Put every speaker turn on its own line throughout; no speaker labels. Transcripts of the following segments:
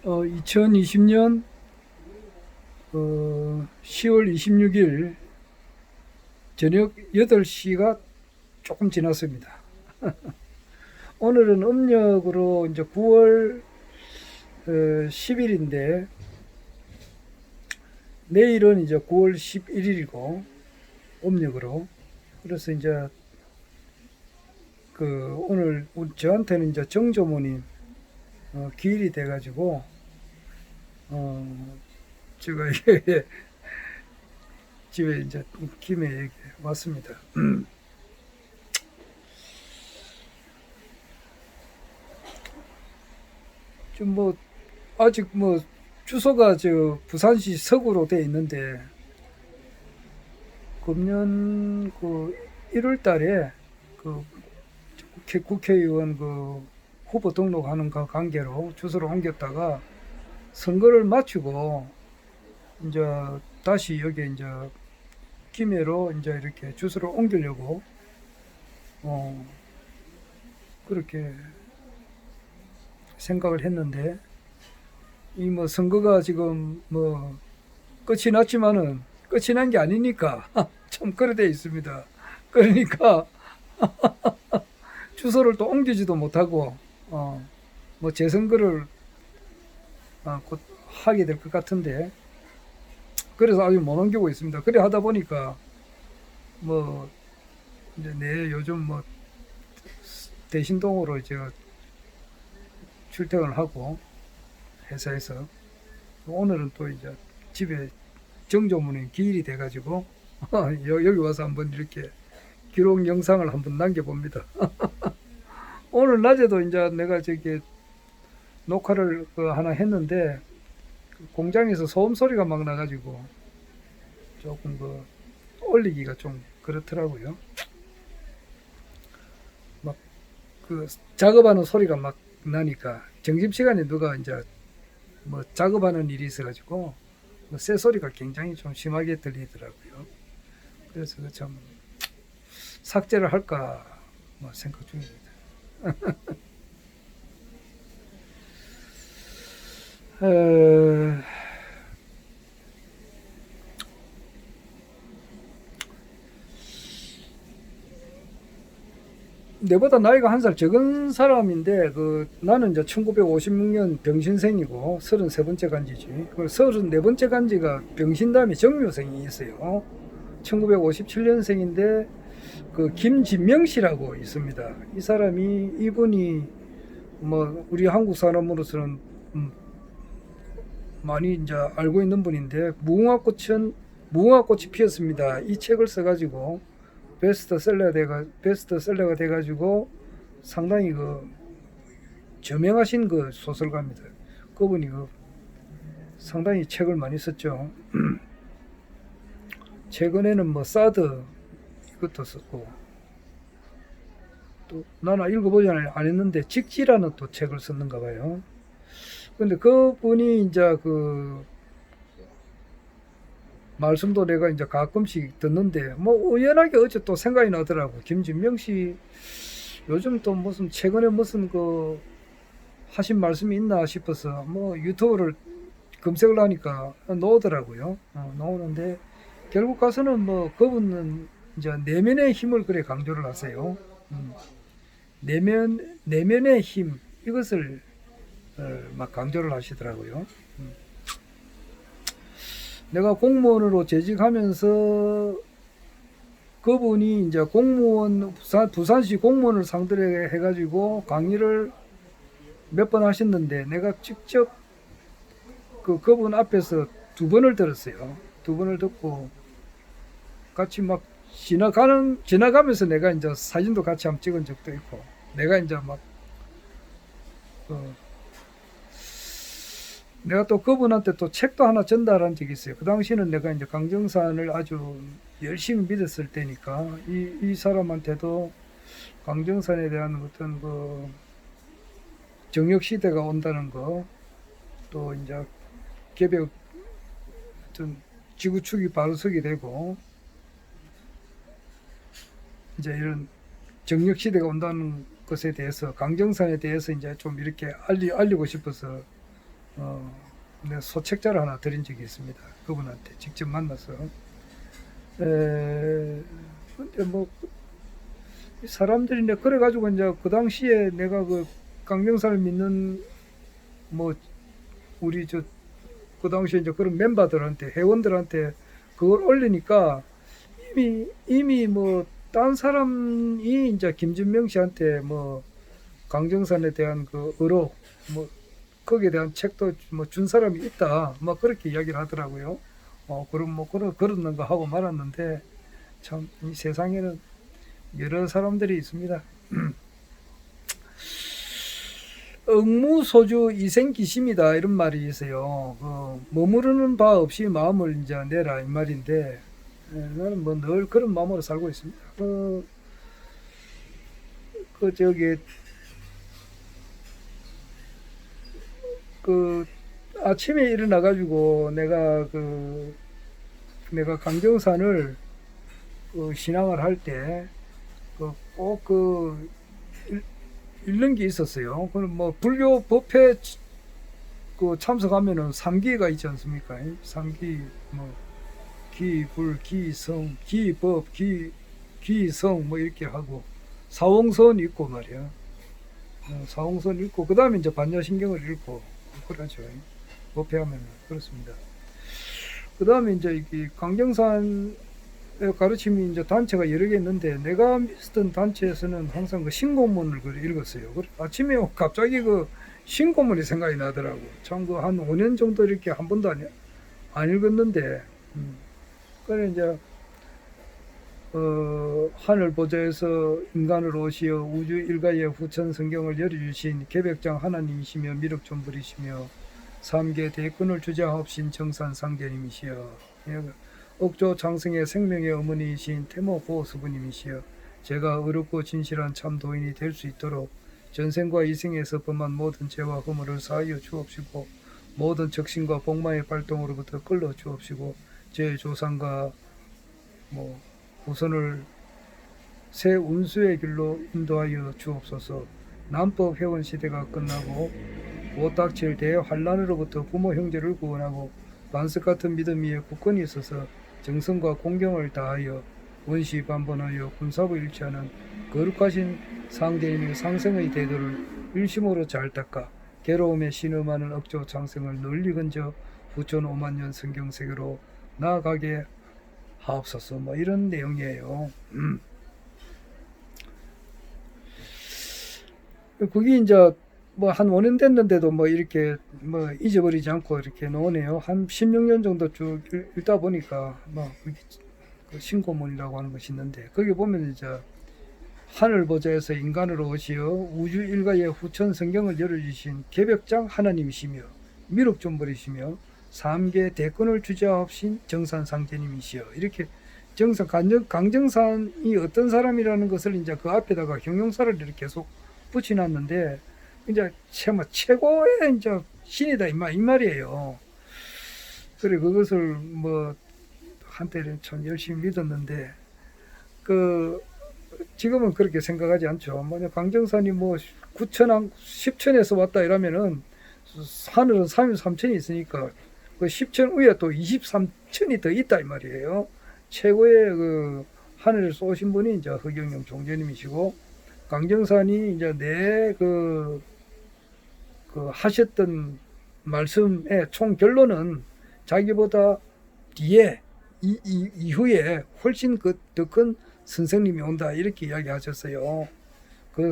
2020년 10월 26일 저녁 8시가 조금 지났습니다. 오늘은 음력으로 이제 9월 10일인데 내일은 이제 9월 11일이고 음력으로. 그래서 이제 오늘 저한테는 이제 정조모님 기일이 돼가지고 제가 이게 집에 이제 김해 왔습니다. 좀 아직 주소가 저 부산시 서구로 돼 있는데 금년 1월 달에 그 국회의원 후보 등록하는 관계로 주소를 옮겼다가 선거를 마치고 이제 다시 여기 이제 김해로 이제 이렇게 주소를 옮기려고 그렇게 생각을 했는데 이 선거가 지금 끝이 났지만은 끝이 난 게 아니니까 참 그래 돼 있습니다. 그러니까 주소를 또 옮기지도 못하고 재선거를 곧 하게 될 것 같은데 그래서 아직 못 옮기고 있습니다. 그래 하다 보니까 이제 내 요즘 대신동으로 제가 출퇴근을 하고 회사에서 오늘은 또 이제 집에 정조문이 기일이 돼가지고 여기 와서 한번 이렇게 기록 영상을 한번 남겨봅니다. 오늘 낮에도 이제 내가 저기 녹화를 하나 했는데 공장에서 소음 소리가 막 나가지고 조금 올리기가 좀 그렇더라고요. 막 작업하는 소리가 막 나니까 점심시간에 누가 이제 작업하는 일이 있어가지고 새 소리가 굉장히 좀 심하게 들리더라고요. 그래서 참 삭제를 할까 생각 중입니다. 내보다 나이가 한 살 적은 사람인데 나는 이제 1956년 병신생이고 33번째 간지지. 34번째 간지가 병신 다음에 정묘생이 있어요. 1957년생인데 김진명 씨라고 있습니다. 이분이 우리 한국 사람으로서는 많이 이제 알고 있는 분인데 무궁화꽃이 피었습니다. 이 책을 써가지고 베스트셀러가 돼가지고 상당히 저명하신 소설가입니다. 그분이 상당히 책을 많이 썼죠. 최근에는 사드 이것도 썼고 또 나는 읽어보지 안 했는데 직지라는 또 책을 썼는가 봐요. 근데 그분이 이제 말씀도 내가 이제 가끔씩 듣는데 우연하게 어째 또 생각이 나더라고. 김진명 씨 요즘 또 최근에 무슨 하신 말씀이 있나 싶어서 유튜브를 검색을 하니까 나오더라고요. 나오는데 결국 가서는 그분은 이제 내면의 힘을 그래 강조를 하세요. 내면의 힘 이것을 막 강조를 하시더라고요. 내가 공무원으로 재직하면서 그분이 이제 부산시 공무원을 상대로 해가지고 강의를 몇 번 하셨는데 내가 직접 그분 앞에서 2번을 들었어요. 2번을 듣고 같이 막 지나가면서 내가 이제 사진도 같이 한번 찍은 적도 있고 내가 이제 내가 또 그분한테 또 책도 하나 전달한 적이 있어요. 그 당시에는 내가 이제 강정산을 아주 열심히 믿었을 때니까 이 사람한테도 강정산에 대한 어떤 정역 시대가 온다는 거, 또 이제 개벽 어떤 지구축이 바로 서게 되고 이제 이런 정역 시대가 온다는 것에 대해서 강정산에 대해서 이제 좀 이렇게 알리고 싶어서 내가 소책자를 하나 드린 적이 있습니다. 그분한테 직접 만나서. 근데 뭐 사람들이 이제 그래가지고 이제 그 당시에 내가 그 강경사를 믿는 뭐 우리 저 그 당시에 이제 그런 멤버들한테 회원들한테 그걸 올리니까 이미 뭐 딴 사람이 이제 김준명 씨한테 뭐 강정산에 대한 그 의로 뭐 거기에 대한 책도 뭐 준 사람이 있다 뭐 그렇게 이야기를 하더라고요. 그럼 뭐 그런 거 하고 말았는데 참 이 세상에는 여러 사람들이 있습니다. 응무소주 이생기심이다 이런 말이 있어요. 머무르는 바 없이 마음을 이제 내라 이 말인데 나는 뭐 늘 그런 마음으로 살고 있습니다. 저기 그 아침에 일어나 가지고 내가 강정산을 신앙을 할 때 꼭 읽는 게 있었어요. 그럼 뭐 불교 법회 참석하면은 삼기가 있지 않습니까? 삼기 뭐 기, 불, 기, 성, 기, 법, 기, 성 뭐 이렇게 하고 사홍선 읽고 말이야. 사홍선 읽고 그 다음에 이제 반야신경을 읽고 그러죠. 법회하면 그렇습니다. 그 다음에 이제 이 강정산 가르침이 이제 단체가 여러 개 있는데 내가 있었던 단체에서는 항상 그 신고문을 읽었어요. 아침에 갑자기 그 신고문이 생각이 나더라고. 참 그 한 5년 정도 이렇게 한 번도 안 읽었는데 그래 이제 하늘 보좌에서 인간으로 오시어 우주 일가의 후천 성경을 열어주신 개백장 하나님이시며 미륵존불이시며 삼계 대권을 주장하신 정산 상제님이시여 억조 장성의 생명의 어머니이신 태모 보수부님이시여 제가 의롭고 진실한 참 도인이 될 수 있도록 전생과 이생에서 범한 모든 죄와 허물을 사하여 주옵시고 모든 적신과 복마의 발동으로부터 끌어 주옵시고 제 조상과 뭐 후손을 새 운수의 길로 인도하여 주옵소서. 남법 회원 시대가 끝나고 오딱칠 대환란으로부터 부모 형제를 구원하고 반석 같은 믿음 위에 굳건히 있어서 정성과 공경을 다하여 원시 반번하여 군사부 일치하는 거룩하신 상대님의 상생의 대도를 일심으로 잘 닦아 괴로움에 신음하는 억조 장생을 널리 건져 후천 5만년 성경세계로 나아가게 하옵소서. 뭐 이런 내용이에요. 그게 이제 뭐 한 5년 됐는데도 뭐 이렇게 뭐 잊어버리지 않고 이렇게 나오네요. 한 16년 정도 쭉 읽다 보니까 뭐 그 신고문이라고 하는 것이 있는데 거기 보면 이제 하늘 보좌에서 인간으로 오시어 우주 일가의 후천 성경을 열어주신 개벽장 하나님이시며 미륵존벌이시며 삼계 대권을 주자하신 정산상제님이시여 이렇게 강정산이 어떤 사람이라는 것을 이제 그 앞에다가 형용사를 이렇게 계속 붙여놨는데 이제 최고의 이제 신이다 이 말이에요. 그래 그것을 뭐 한때는 참 열심히 믿었는데 지금은 그렇게 생각하지 않죠. 뭐냐 강정산이 뭐 9천왕 10천에서 왔다 이러면은 하늘은 33천이 있으니까 그 10천 위에 또 23천이 더 있다 이 말이에요. 최고의 그 하늘을 쏘신 분이 이제 허경영 종제님이시고 강정산이 이제 그 하셨던 말씀의 총 결론은 자기보다 뒤에 이후에 훨씬 더 큰 선생님이 온다 이렇게 이야기하셨어요.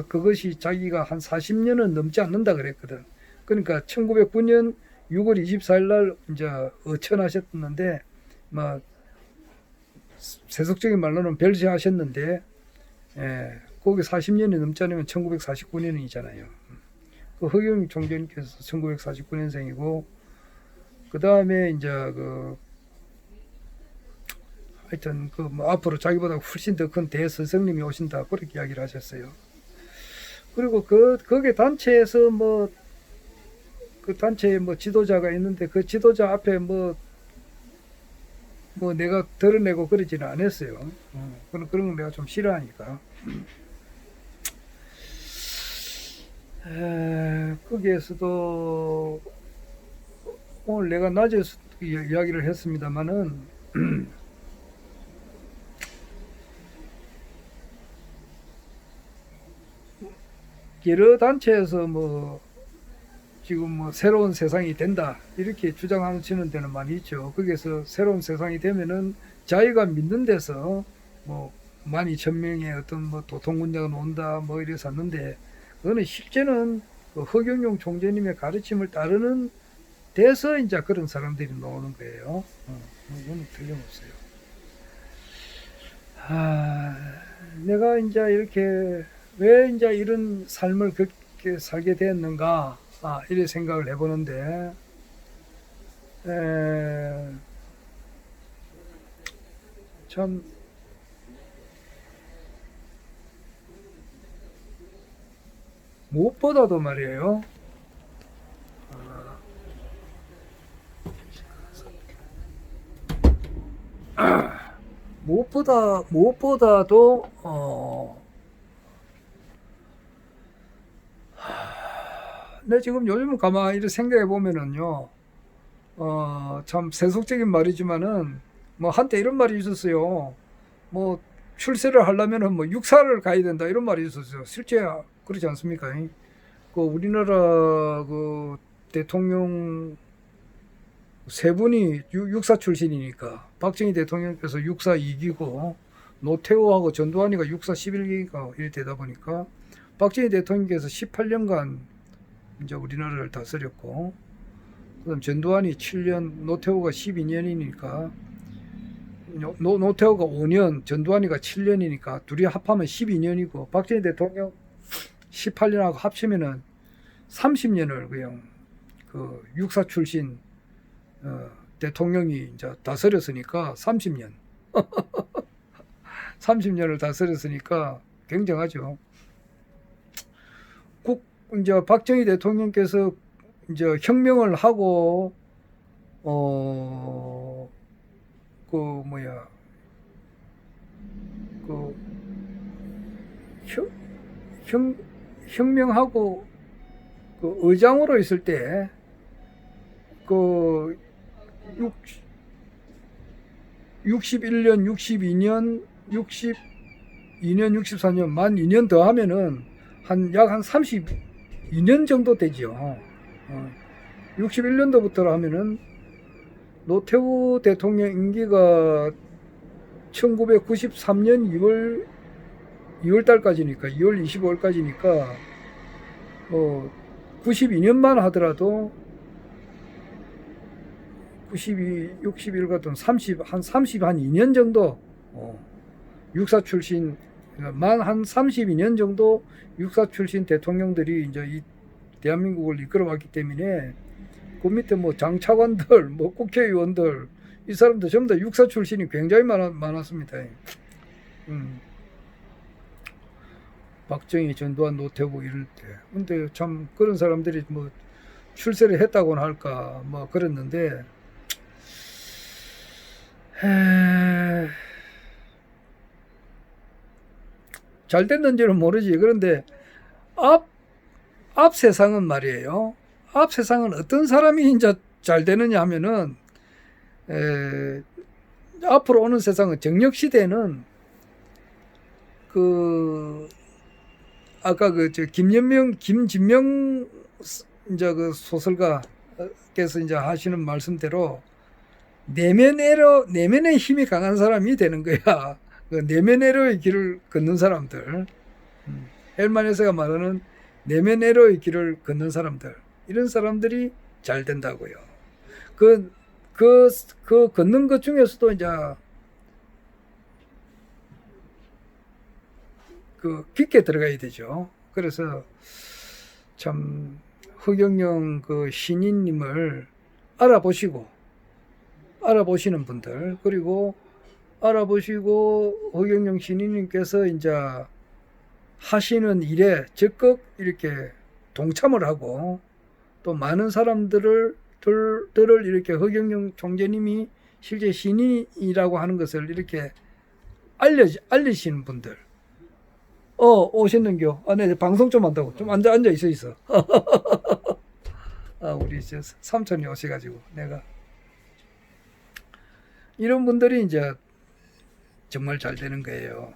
그것이 자기가 한 40년은 넘지 않는다 그랬거든. 그러니까 1909년 6월 24일 날 이제 어천하셨는데 막 세속적인 말로는 별세하셨는데 거기 40년이 넘지 않으면 1949년이잖아요. 그 허경 총재님께서 1949년생이고 그 다음에 이제 하여튼 뭐 앞으로 자기보다 훨씬 더 큰 대스승님이 오신다 그렇게 이야기를 하셨어요. 그리고 거기 단체에서 뭐 그 단체에 뭐 지도자가 있는데 그 지도자 앞에 뭐 내가 드러내고 그러지는 않았어요. 그런 거 내가 좀 싫어하니까. 거기에서도 오늘 내가 낮에 이야기를 했습니다마는 여러 단체에서 뭐 지금 뭐 새로운 세상이 된다 이렇게 주장하시는 데는 많이 있죠. 거기에서 새로운 세상이 되면은 자기가 믿는 데서 뭐 12,000명의 어떤 뭐 도통군자가 온다 뭐 이래서 왔는데, 그거는 실제는 그 허경영 총재님의 가르침을 따르는 데서 이제 그런 사람들이 나오는 거예요. 이거는 틀림없어요. 내가 이제 이렇게 왜 이제 이런 삶을 그렇게 살게 되었는가, 이렇게 생각을 해보는데, 참, 무엇보다도 말이에요. 무엇보다도, 내 지금 요즘 가만히 생각해 보면은요, 참 세속적인 말이지만은, 뭐 한때 이런 말이 있었어요. 뭐 출세를 하려면은 뭐 육사를 가야 된다 이런 말이 있었어요. 실제 그렇지 않습니까? 그 우리나라 그 대통령 세 분이 육사 출신이니까 박정희 대통령께서 육사 2기고 노태우하고 전두환이가 육사 11기가 이렇게 되다 보니까 박정희 대통령께서 18년간 이제 우리나라를 다스렸고, 그다음 전두환이 7년, 노태우가 12년이니까 노태우가 5년, 전두환이가 7년이니까 둘이 합하면 12년이고 박정희 대통령 18년하고 합치면은 30년을 그냥 그 육사 출신 대통령이 이제 다스렸으니까 30년. 30년을 다스렸으니까 굉장하죠. 이제 박정희 대통령께서 이제 혁명을 하고 혁명하고 그 의장으로 있을 때 그 61년, 62년, 62년, 64년 만 2년 더 하면은 약 한 32년 정도 되죠. 61년도부터 하면은 노태우 대통령 임기가 1993년 2월 달까지니까 2월 25일까지니까 92년만 하더라도 61 같은 32년 정도 육사 출신 한 32년 정도 육사 출신 대통령들이 이제 이 대한민국을 이끌어왔기 때문에 그 밑에 뭐 장차관들, 뭐 국회의원들 이 사람들 전부 다 육사 출신이 굉장히 많았습니다. 박정희, 전두환, 노태우 이럴 때. 근데 참 그런 사람들이 뭐 출세를 했다고는 할까 뭐 그랬는데, 잘 됐는지는 모르지. 그런데 앞 세상은 말이에요. 앞 세상은 어떤 사람이 이제 잘 되느냐 하면은, 앞으로 오는 세상은 정력 시대는 아까 김진명 이제 그 소설가께서 이제 하시는 말씀대로 내면의 힘이 강한 사람이 되는 거야. 그 내면에로의 길을 걷는 사람들, 헬만 헤세가 말하는 내면에로의 길을 걷는 사람들, 이런 사람들이 잘 된다고요. 그 걷는 것 중에서도 이제 깊게 들어가야 되죠. 그래서 참 허경영 그 신인님을 알아보시는 분들, 그리고 알아보시고 허경영 신인님께서 이제 하시는 일에 적극 이렇게 동참을 하고, 또 많은 사람들을 이렇게 허경영 총재님이 실제 신인이라고 하는 것을 이렇게 알리시는 분들. 오셨는겨. 네, 방송 좀 한다고. 좀 앉아 있어. 우리 저 삼촌이 오셔가지고 내가 이런 분들이 이제 정말 잘 되는 거예요.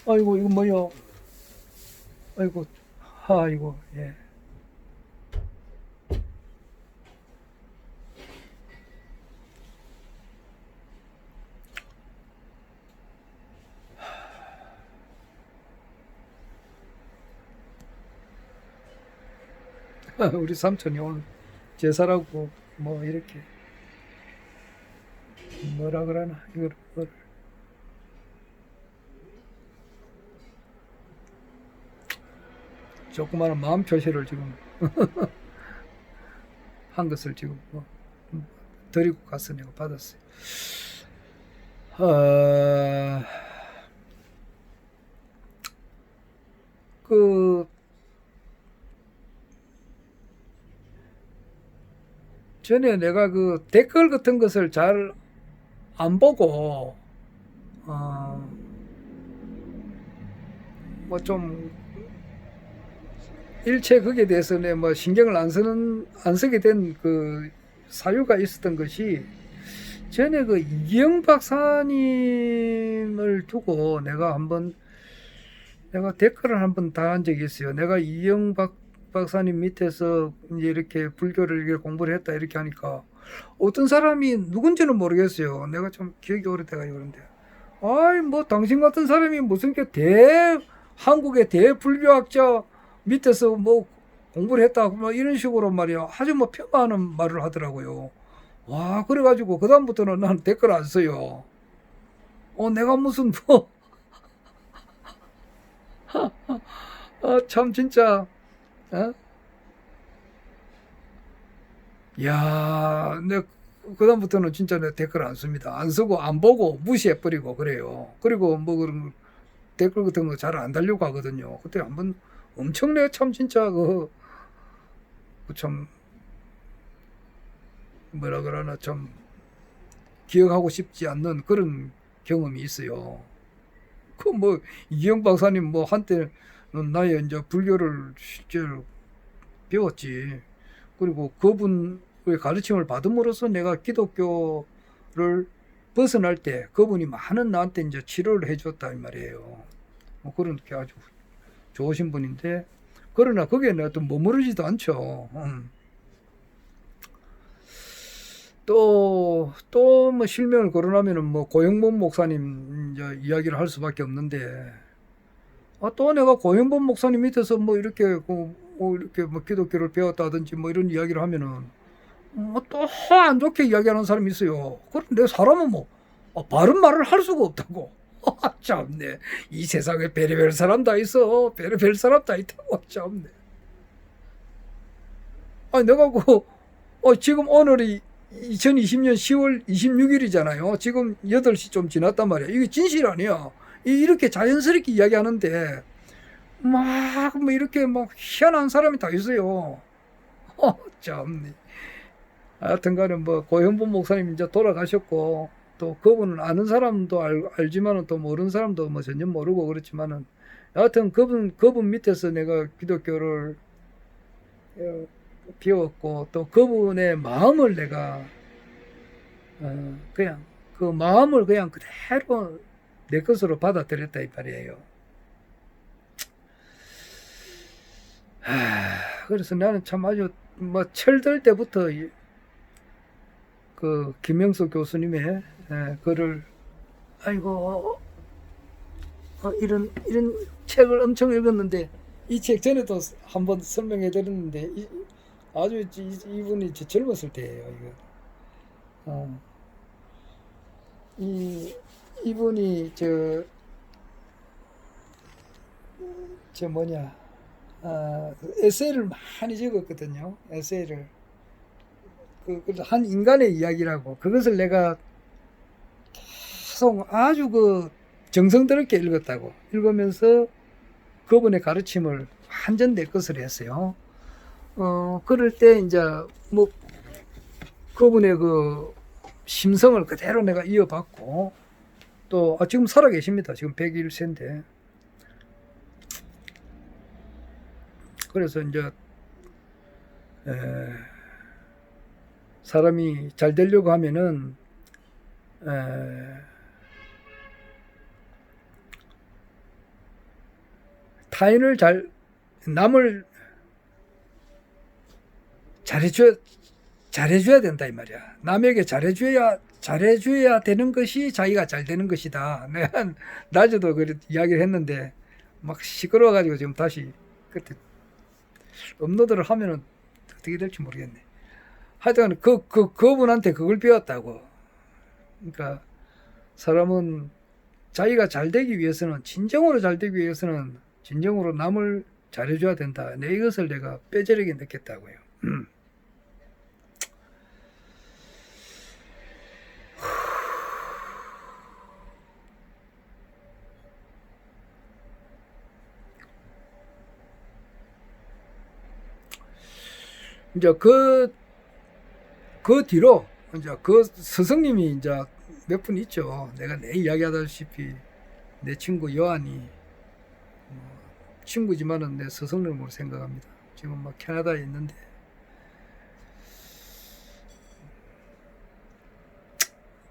아이고 이거 뭐요? 아이고 아이고 예. 우리 삼촌이 오늘 제사라고 뭐 이렇게 뭐라 그러나 이걸 조그마한 마음 표시를 지금 한 것을 지금 뭐 드리고 가서 내가 받았어요. 그 전에 내가 그 댓글 같은 것을 잘 안 보고 뭐 좀 일체 거기에 대해서 내 뭐 신경을 안 쓰게 된 그 사유가 있었던 것이 전에 그 이기영 박사님을 두고 내가 댓글을 한번 달한 적이 있어요. 내가 이기영 박사님 밑에서 이제 이렇게 불교를 이렇게 공부를 했다 이렇게 하니까 어떤 사람이 누군지는 모르겠어요. 내가 좀 기억이 오래돼가지고 그런데 아이 뭐 당신 같은 사람이 무슨 게 한국의 대불교학자 밑에서 뭐 공부를 했다 뭐 이런 식으로 말이야 아주 뭐 폄하하는 말을 하더라고요. 와 그래가지고 그 다음부터는 난 댓글 안 써요. 내가 무슨 뭐 참 진짜 어? 야, 그다음부터는 진짜 내 댓글 안 씁니다. 안 쓰고 안 보고 무시해버리고 그래요. 그리고 뭐 그런 댓글 같은 거 잘 안 달려고 하거든요. 그때 한번 엄청나게 참 진짜 참 뭐라 그러나 참 기억하고 싶지 않는 그런 경험이 있어요. 그 뭐 이경 박사님 뭐 한때는 나의 이제 불교를 실제로 배웠지. 그리고 그분의 가르침을 받음으로써 내가 기독교를 벗어날 때 그분이 많은 나한테 이제 치료를 해줬다 이 말이에요. 뭐 그렇게 아주 좋으신 분인데 그러나 거기에 내가 또 머무르지도 않죠. 또 뭐 실명을 거론하면은 뭐 고영범 목사님 이제 이야기를 할 수밖에 없는데 또 내가 고영범 목사님 밑에서 뭐 이렇게 뭐 이렇게 뭐 기독교를 배웠다든지 뭐 이런 이야기를 하면은 뭐 또 안 좋게 이야기하는 사람이 있어요. 그런데 사람은 뭐 바른 말을 할 수가 없다고. 참네. 이 세상에 별의별 사람 다 있어. 별의별 사람 다 있다고. 참네. 내가 지금 오늘이 2020년 10월 26일이잖아요. 지금 8시 좀 지났단 말이야. 이게 진실 아니야. 이렇게 자연스럽게 이야기하는데 막 뭐 이렇게 막 희한한 사람이 다 있어요. 참네. 하여튼간에 뭐 고현범 목사님 이제 돌아가셨고 또 그분은 아는 사람도 알지만은 또 모르는 사람도 뭐 전혀 모르고 그렇지만은 여하튼 그분 밑에서 내가 기독교를 배웠고 또 그분의 마음을 내가 그냥 그 마음을 그냥 그대로 내 것으로 받아들였다 이 말이에요. 그래서 나는 참 아주 뭐 철들 때부터 그 김영수 교수님의 글을 아이고 이런 책을 엄청 읽었는데 이 책 전에도 한번 설명해 드렸는데 아주 이분이 젊었을 때예요. 이분이 저 뭐냐 에세이를 많이 적었거든요. 에세이를 한 인간의 이야기라고 그것을 내가 계속 아주 정성스럽게 읽었다고 읽으면서 그분의 가르침을 완전 내 것을 했어요. 그럴 때 이제 뭐 그분의 심성을 그대로 내가 이어받고 또 지금 살아 계십니다. 지금 101세인데 그래서 이제 에, 사람이 잘 되려고 하면은 타인을 남을 잘해줘야 된다 이 말이야. 남에게 잘해줘야 되는 것이 자기가 잘 되는 것이다. 내가 낮에도 그래 이야기를 했는데 막 시끄러워가지고 지금 다시 그때 업로드를 하면은 어떻게 될지 모르겠네. 하여튼 그분한테 그걸 배웠다고. 그러니까 사람은 자기가 잘 되기 위해서는, 진정으로 잘 되기 위해서는 진정으로 남을 잘해줘야 된다. 이것을 내가 뼈저리게 느꼈다고요. 이제 그 뒤로 이제 그 스승님이 이제 몇 분 있죠. 내가 내 이야기하다시피 내 친구 요한이 친구지만은 내 스승님으로 생각합니다. 지금 막 캐나다에 있는데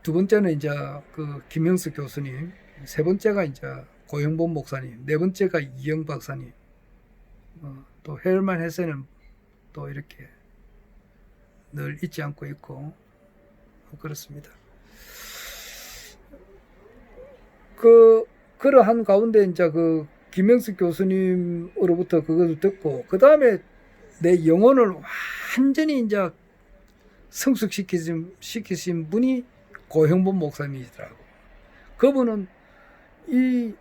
두 번째는 이제 그 김영수 교수님, 세 번째가 이제 고영본 목사님, 네 번째가 이영 박사님, 또 헤르만 헤세는 또 이렇게 늘 잊지 않고 있고 그렇습니다. 그러한 가운데 이제 그 김영수 교수님으로부터 그것을 듣고 그 다음에 내 영혼을 완전히 이제 성숙시키신 분이 고형본 목사님이시더라고. 그분은 이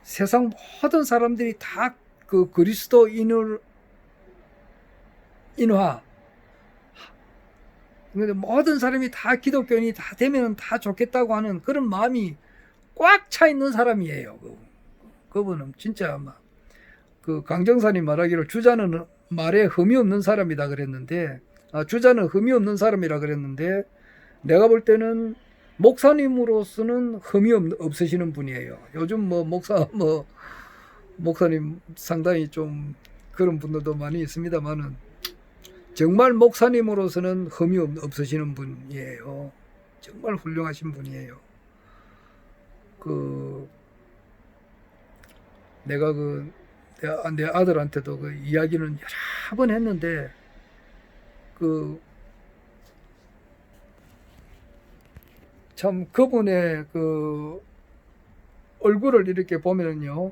세상 모든 사람들이 다 그 그리스도인화, 모든 사람이 다 기독교인이 다 되면 다 좋겠다고 하는 그런 마음이 꽉 차 있는 사람이에요. 그분은 진짜 막 그 강정산이 말하기를 주자는 말에 흠이 없는 사람이다 그랬는데, 주자는 흠이 없는 사람이라 그랬는데, 내가 볼 때는 목사님으로서는 흠이 없으시는 분이에요. 요즘 목사님 상당히 좀 그런 분들도 많이 있습니다만은 정말 목사님으로서는 흠이 없으시는 분이에요. 정말 훌륭하신 분이에요. 내가 내 아들한테도 그 이야기는 여러 번 했는데, 참 그분의 그 얼굴을 이렇게 보면은요,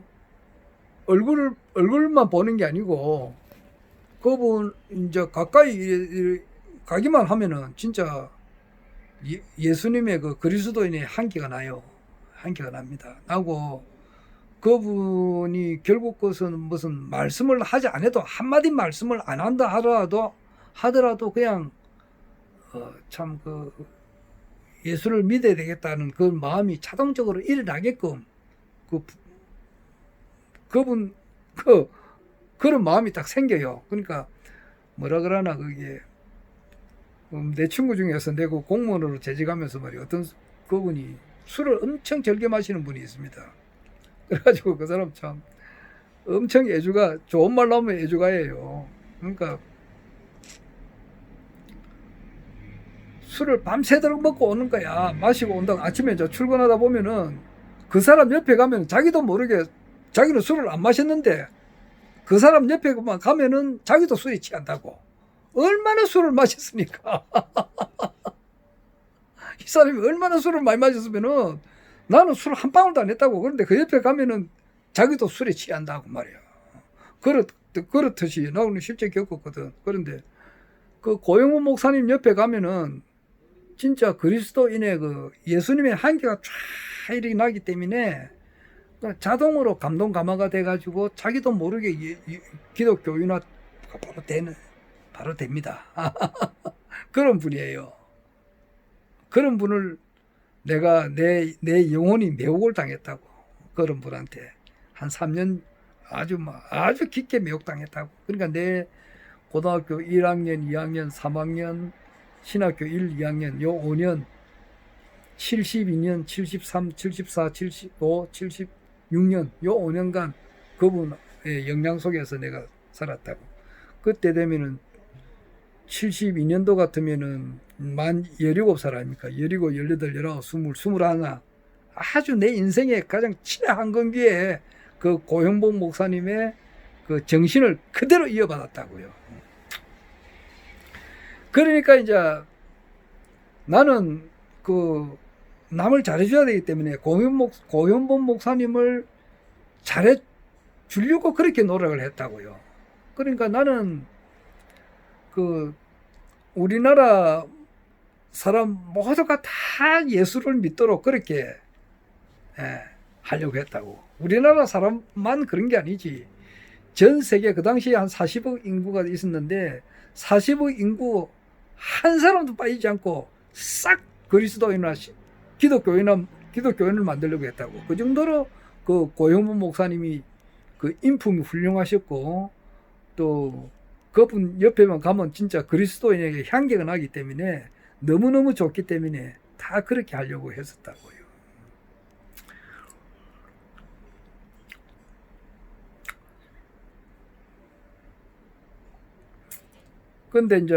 얼굴만 보는 게 아니고 그분 이제 가까이 가기만 하면은 진짜 예수님의 그 그리스도인의 향기가 나요. 향기가 납니다. 나고 그분이 결국 그것은 무슨 말씀을 하지 않아도, 한마디 말씀을 안 한다 하더라도 그냥 참 예수를 믿어야 되겠다는 그 마음이 자동적으로 일어나게끔 그분 그런 마음이 딱 생겨요. 그러니까 뭐라 그러나 그게 내 친구 중에서 내가 공무원으로 재직하면서 말이야, 어떤 그분이 술을 엄청 즐겨 마시는 분이 있습니다. 그래가지고 그 사람 참 엄청 애주가, 좋은 말로 하면 애주가예요. 그러니까 술을 밤새도록 먹고 오는 거야. 마시고 온다고. 아침에 이제 출근하다 보면은 그 사람 옆에 가면 자기도 모르게, 자기는 술을 안 마셨는데 그 사람 옆에 가면은 자기도 술에 취한다고. 얼마나 술을 마셨습니까? 이 사람이 얼마나 술을 많이 마셨으면은, 나는 술 한 방울도 안 했다고. 그런데 그 옆에 가면은 자기도 술에 취한다고 말이야. 그렇듯이 나는 실제 겪었거든. 그런데 그 고영훈 목사님 옆에 가면은 진짜 그리스도인의 그 예수님의 향기가 쫙 이렇게 나기 때문에 자동으로 감동 감화가 돼가지고 자기도 모르게 기독교인화가 바로 됩니다. 그런 분이에요. 그런 분을 내가 내 영혼이 매혹을 당했다고. 그런 분한테 한 3년 아주 깊게 매혹당했다고. 그러니까 내 고등학교 1학년, 2학년, 3학년, 신학교 1, 2학년 요 5년, 72년, 73, 74, 75, 76년 요 5년간 그분의 영향 속에서 내가 살았다고. 그때 되면은 72년도 같으면은 만 17살 아닙니까? 17, 18, 19, 20, 21. 아주 내 인생의 가장 친한 건기에 그 고형복 목사님의 그 정신을 그대로 이어받았다고요. 그러니까 이제 나는 그 남을 잘해줘야 되기 때문에 고현복 목사님을 잘해 주려고 그렇게 노력을 했다고요. 그러니까 나는 그 우리나라 사람 모두가 다 예수를 믿도록 그렇게 하려고 했다고. 우리나라 사람만 그런 게 아니지. 전 세계 그 당시에 한 40억 인구가 있었는데 40억 인구 한 사람도 빠지지 않고 싹 그리스도인이나 기독교인을 만들려고 했다고. 그 정도로 그 고영문 목사님이 그 인품이 훌륭하셨고 또 그분 옆에만 가면 진짜 그리스도인에게 향기가 나기 때문에 너무너무 좋기 때문에 다 그렇게 하려고 했었다고요. 근데 이제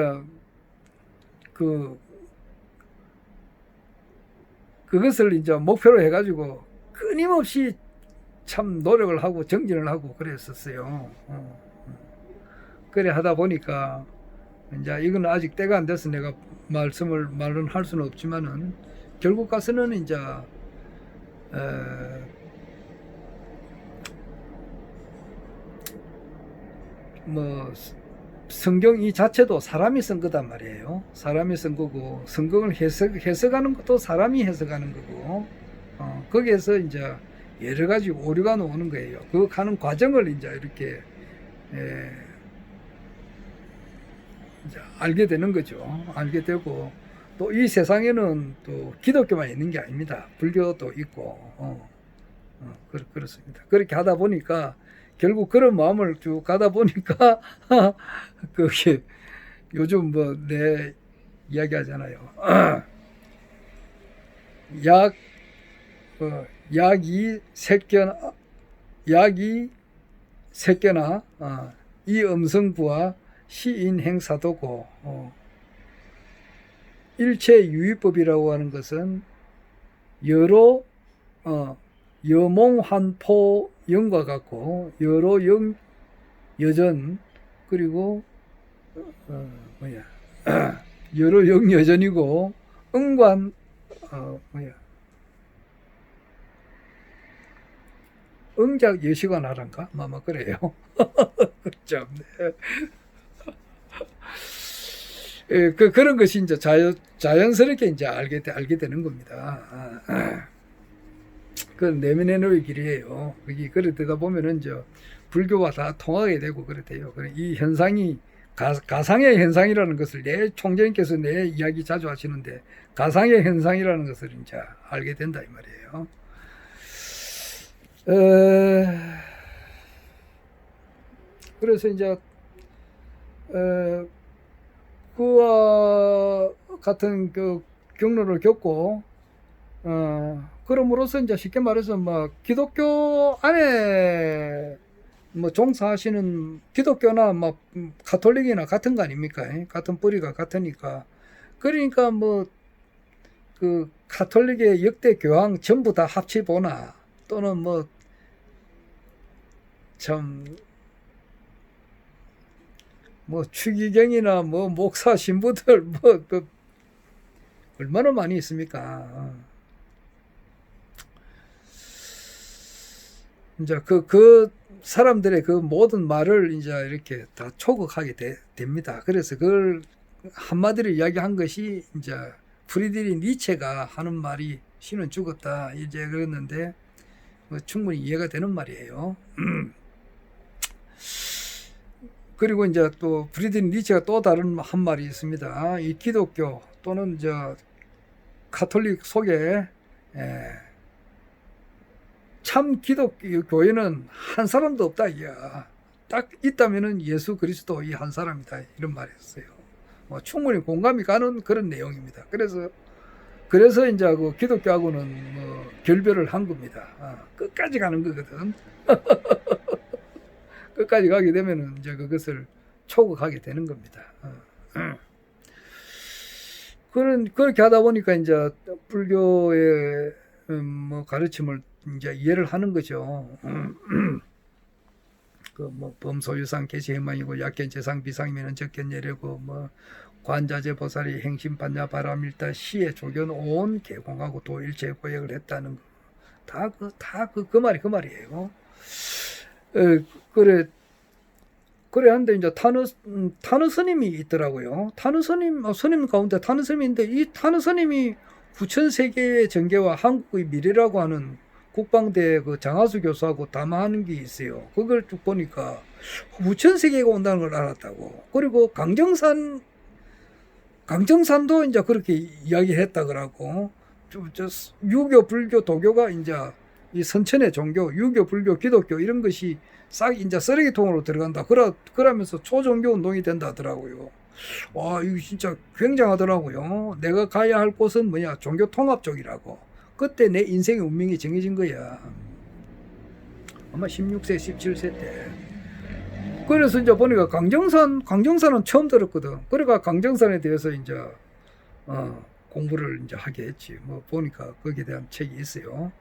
그것을 이제 목표로 해가지고 끊임없이 참 노력을 하고 정진을 하고 그랬었어요. 그래 하다 보니까 이제 이건 아직 때가 안 돼서 내가 말은 할 수는 없지만은 결국 가서는 이제 뭐 성경 이 자체도 사람이 쓴 거단 말이에요. 사람이 쓴 거고 성경을 해석하는 것도 사람이 해석하는 거고 거기에서 이제 여러 가지 오류가 나오는 거예요. 그 가는 과정을 이제 이렇게 이제 알게 되는 거죠. 알게 되고 또 이 세상에는 또 기독교만 있는 게 아닙니다. 불교도 있고 그렇습니다. 그렇게 하다 보니까 결국 그런 마음을 쭉 가다 보니까 그게 요즘 뭐 내 이야기 하잖아요. 약이 새겨나 이 음성부와 시인행사도고 일체유의법이라고 하는 것은 여러 여몽환포 영과 같고 여러 여전 그리고 여러 영여전이고 응관 응작 여시관하란가 아마 그래요. 참. 그런 것이 이제 자연스럽게 이제 알게 되는 겁니다. 그 내면의 노의 길이에요. 그게 그러다 보면은 불교와 다 통하게 되고 그렇대요. 이 현상이 가상의 현상이라는 것을 내 총재님께서 내 이야기 자주 하시는데 가상의 현상이라는 것을 이제 알게 된다 이 말이에요. 그래서 이제 그와 같은 그 경로를 겪고 그럼으로써 이제 쉽게 말해서 뭐 기독교 안에 뭐 종사하시는 기독교나 뭐 가톨릭이나 같은 거 아닙니까? 같은 뿌리가 같으니까. 그러니까 뭐 그 가톨릭의 역대 교황 전부 다 합치 보나 또는 뭐 참 뭐 추기경이나 뭐 목사 신부들 뭐 얼마나 많이 있습니까? 이제 그 사람들의 그 모든 말을 이제 이렇게 다 초극하게 됩니다. 그래서 그걸 한마디로 이야기한 것이 이제 프리드리히 니체가 하는 말이 신은 죽었다 이제 그랬는데 뭐 충분히 이해가 되는 말이에요. 그리고 이제 또 프리드리히 니체가 또 다른 한 말이 있습니다. 이 기독교 또는 가톨릭 속에 참 기독교에는 한 사람도 없다. 이야. 딱 있다면은 예수 그리스도 이 한 사람이다. 이런 말이었어요. 충분히 공감이 가는 그런 내용입니다. 그래서 이제 그 기독교하고는 뭐 결별을 한 겁니다. 끝까지 가는 거거든. 끝까지 가게 되면은 이제 그것을 초극하게 되는 겁니다. 그렇게 하다 보니까 이제 불교의 뭐 가르침을 이제 이해를 하는 거죠. 그 뭐 범소유상 개시해망이고 약견재상 비상이면은 적견예례고 뭐 관자재 보살이 행심반야 바람일다 시에 조견 온 개공하고 도일체 고역을 했다는 거. 그 말이에요. 그래 하는데 이제 타느 스님이 있더라고요. 타느 스님 가운데 타느 스님인데 이 타느 스님이 후천 세계의 전개와 한국의 미래라고 하는 국방대 그 장하수 교수하고 담화하는 게 있어요. 그걸 쭉 보니까 후천 세계가 온다는 걸 알았다고. 그리고 강정산도 이제 그렇게 이야기했다 그러고, 유교, 불교, 도교가 이제 이 선천의 종교, 유교, 불교, 기독교 이런 것이 싹 이제 쓰레기통으로 들어간다. 그러면서 초종교 운동이 된다 하더라고요. 와, 이거 진짜 굉장하더라고요. 내가 가야 할 곳은 뭐냐? 종교 통합 쪽이라고. 그때 내 인생의 운명이 정해진 거야. 아마 16세, 17세 때. 그래서 이제 보니까 강정산은 처음 들었거든. 그러니까 강정산에 대해서 이제, 공부를 이제 하게 했지. 뭐 보니까 거기에 대한 책이 있어요.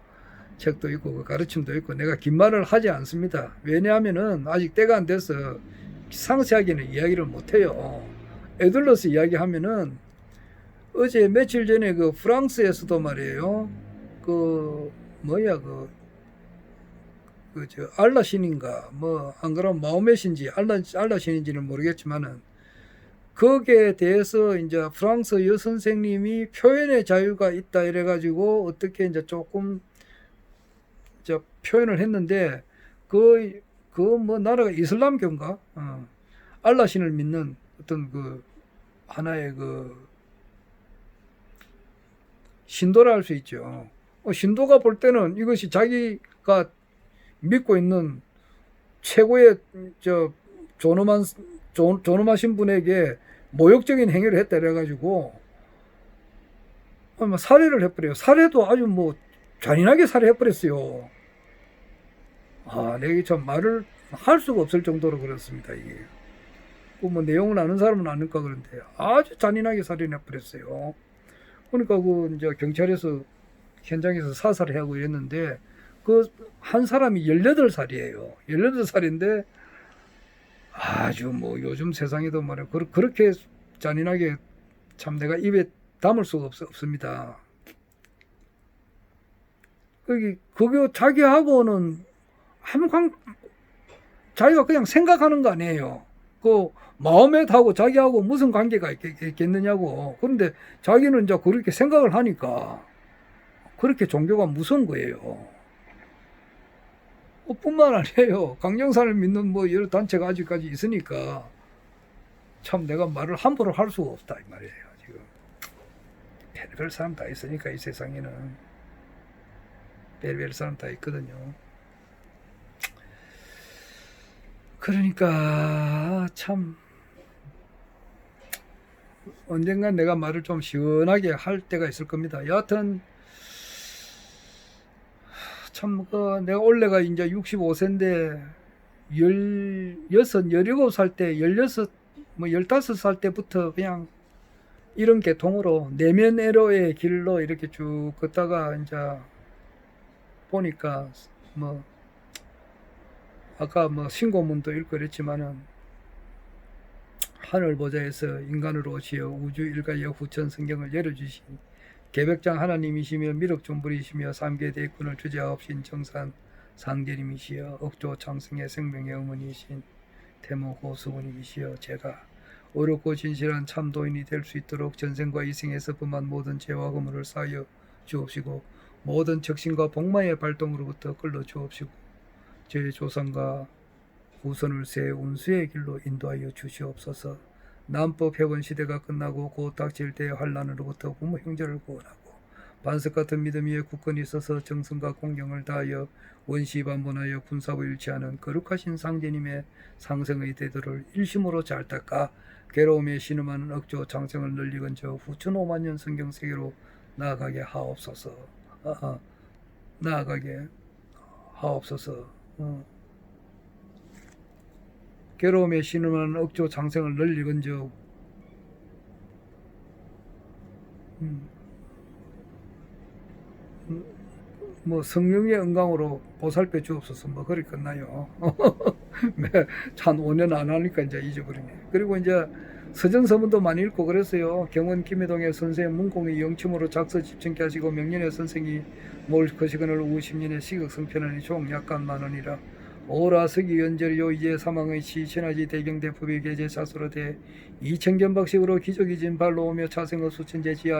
책도 있고, 그 가르침도 있고, 내가 긴 말을 하지 않습니다. 왜냐하면은 아직 때가 안 돼서 상세하게는 이야기를 못해요. 에둘러스 이야기하면은 어제 며칠 전에 그 프랑스에서도 말이에요. 저 알라신인가 뭐 안 그러면 마호메신지 알라신인지는 모르겠지만은 거기에 대해서 이제 프랑스 여선생님이 표현의 자유가 있다 이래가지고 어떻게 이제 조금 이제 표현을 했는데 그 뭐 나라가 이슬람교인가 알라신을 믿는 어떤 그 하나의 그 신도라 할 수 있죠. 신도가 볼 때는 이것이 자기가 믿고 있는 최고의 존엄하신 분에게 모욕적인 행위를 했다 그래가지고 살해를 해버려요. 살해도 아주 뭐 잔인하게 살해해버렸어요. 내가 참 말을 할 수가 없을 정도로 그렇습니다. 이게 뭐 내용을 아는 사람은 아는가 그런데 아주 잔인하게 살해해버렸어요. 그러니까 그 이제 경찰에서 현장에서 사살을 하고 이랬는데 그 한 사람이 18살이에요. 18살인데 아주 뭐 요즘 세상에도 말이야 그렇게 잔인하게 참 내가 입에 담을 수가 없습니다. 그게 자기하고는 자기가 그냥 생각하는 거 아니에요. 그 마호멧하고 자기하고 무슨 관계가 있겠느냐고. 그런데 자기는 이제 그렇게 생각을 하니까 그렇게 종교가 무서운 거예요. 뿐만 아니에요. 강정산을 믿는 뭐 여러 단체가 아직까지 있으니까 참 내가 말을 함부로 할 수가 없다 이 말이에요. 지금 별별 사람 다 있으니까 이 세상에는 별별 사람 다 있거든요. 그러니까 참 언젠간 내가 말을 좀 시원하게 할 때가 있을 겁니다. 여하튼 참 내가 올해가 이제 65세인데 17살 때 16 뭐 15살 때부터 그냥 이런 계통으로 내면 애로의 길로 이렇게 쭉 걷다가 이제 보니까 뭐 아까 뭐 신고문도 읽고 그랬지만은 하늘 보좌에서 인간으로 오시어 우주 일가의 후천 성경을 열어주신 계백장 하나님이시며 미륵존불이시며 삼계 대군을 주제하옵신 정산 상대님이시여 억조 창승의 생명의 어머니이신 태모 고수부님이시여 제가 어렵고 진실한 참도인이 될 수 있도록 전생과 이생에서 범한 모든 죄와 허물을 사하여 주옵시고 모든 적신과 복마의 발동으로부터 끌어 주옵시고 제 조상과 후손을 새 운수의 길로 인도하여 주시옵소서. 남법 회원 시대가 끝나고 곧 닥칠 때의 환란으로부터 부모 형제를 구원하고 반석 같은 믿음 위에 굳건히 있어서 정성과 공경을 다하여 원시 반본하여 군사부 일치하는 거룩하신 상제님의 상승의 대도를 일심으로 잘 닦아 괴로움에 신음하는 억조 장성을 널리건저 후천 5만년 성경 세계로 나아가게 하옵소서. 나아가게 하옵소서. 괴로움에 신음하는 억조 장생을 널리건저 음. 뭐 성령의 은강으로 보살펴 주옵소서 뭐 그리 끝나요. 한 5년 안 하니까 이제 잊어버리네. 그리고 이제 서전서문도 많이 읽고 그랬어요. 경원 김해동의 선생 문공의 영침으로 작서 집중케 하시고 명년의 선생이 몰 거시건을 50년의 시극성편하니 종 약간 만원이라 오라 서기 연절요 이제 사망의 시 신하지 대경대법의 계제 자수로 대 이천견박식으로 기적이진 발로 오며 차생의 수천제 지하